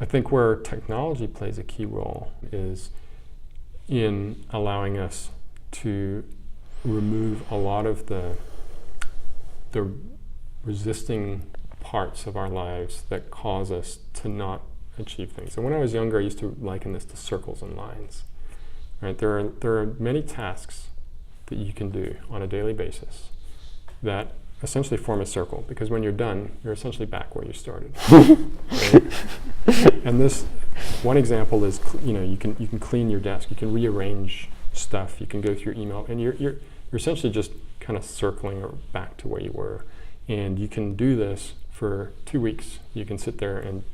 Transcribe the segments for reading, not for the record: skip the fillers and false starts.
I think where technology plays a key role is in allowing us to remove a lot of the resisting parts of our lives that cause us to not achieve things. And when I was younger, I used to liken this to circles and lines. Right? There are many tasks that you can do on a daily basis that essentially form a circle, because when you're done, you're essentially back where you started. Right? And this one example is, you can clean your desk, you can rearrange stuff, you can go through your email, and you're essentially just kind of circling back to where you were. And you can do this for 2 weeks. You can sit there and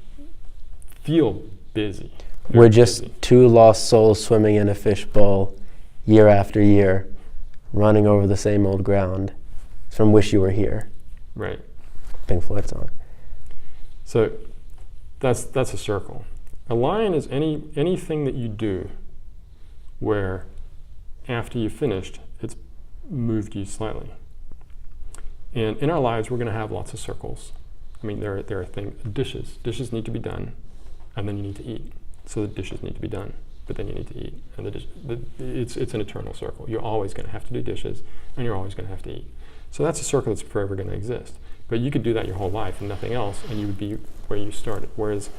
feel busy. We're just two lost souls swimming in a fishbowl year after year, running over the same old ground. It's from Wish You Were Here. Right. Pink Floyd song. So that's a circle. A line is anything that you do where after you've finished, it's moved you slightly. And in our lives, we're going to have lots of circles. I mean, there are things, dishes need to be done, and then you need to eat. So the dishes need to be done, but then you need to eat. And it's an eternal circle. You're always going to have to do dishes, and you're always going to have to eat. So that's a circle that's forever going to exist. But you could do that your whole life and nothing else, and you would be where you started. Whereas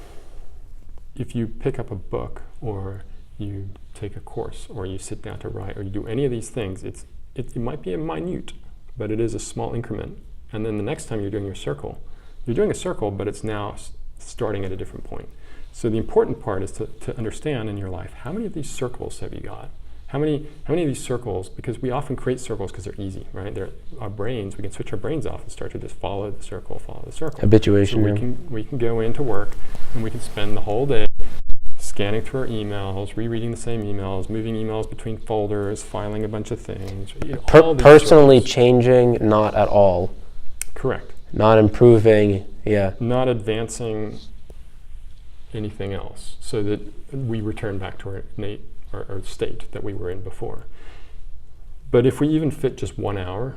if you pick up a book, or you take a course, or you sit down to write, or you do any of these things, it might be a minute, but it is a small increment. And then the next time you're doing your circle, you're doing a circle, but it's now starting at a different point. So the important part is to understand in your life, how many of these circles have you got? How many of these circles, because we often create circles because they're easy, right? Our brains, we can switch our brains off and start to just follow the circle. Habituation. So we can go into work and we can spend the whole day scanning through our emails, rereading the same emails, moving emails between folders, filing a bunch of things. Personally changing, not at all. Correct. Not improving, yeah. Not advancing anything else, so that we return back to our state that we were in before. But if we even fit just 1 hour,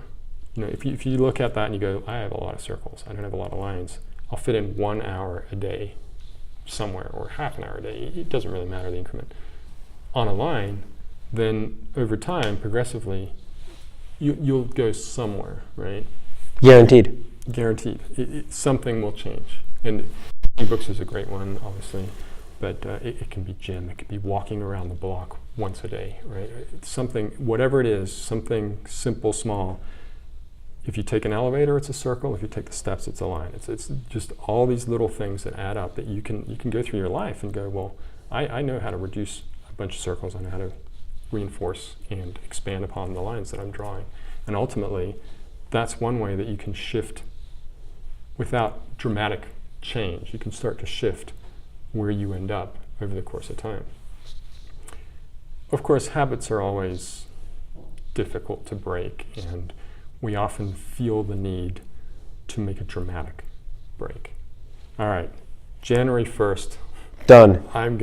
if you look at that and you go, I have a lot of circles, I don't have a lot of lines, I'll fit in 1 hour a day somewhere, or half an hour a day, it doesn't really matter the increment, on a line, then over time, progressively, you'll go somewhere, right? Guaranteed. Something will change. And ebooks is a great one, obviously, but it can be gym, it could be walking around the block once a day, right? It's something, whatever it is, something simple, small. If you take an elevator, it's a circle. If you take the steps, it's a line. It's just all these little things that add up that you can go through your life and go, well, I know how to reduce a bunch of circles. I know how to reinforce and expand upon the lines that I'm drawing. And ultimately, that's one way that you can shift without dramatic change. You can start to shift where you end up over the course of time. Of course, habits are always difficult to break, and we often feel the need to make a dramatic break. All right, January 1st. Done. I'm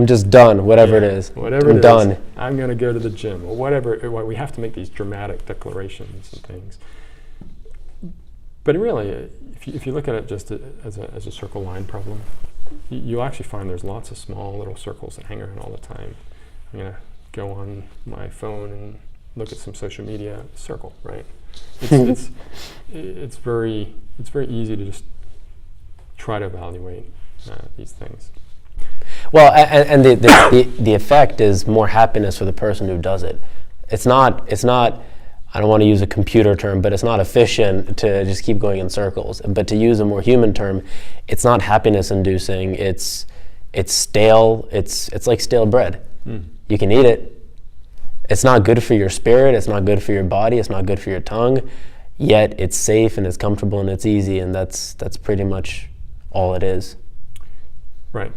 just done, whatever it is. Whatever I'm done. Is, I'm going to go to the gym, or whatever. We have to make these dramatic declarations and things. But really, if you look at it just as a circle line problem, you'll actually find there's lots of small little circles that hang around all the time. I'm going to go on my phone and look at some social media, circle, right? It's very easy to just try to evaluate these things. Well, and the effect is more happiness for the person who does it. It's not. I don't want to use a computer term, but it's not efficient to just keep going in circles. But to use a more human term, it's not happiness inducing. It's stale. It's like stale bread. You can eat it. It's not good for your spirit. It's not good for your body. It's not good for your tongue. Yet it's safe and it's comfortable and it's easy, and that's pretty much all it is. Right.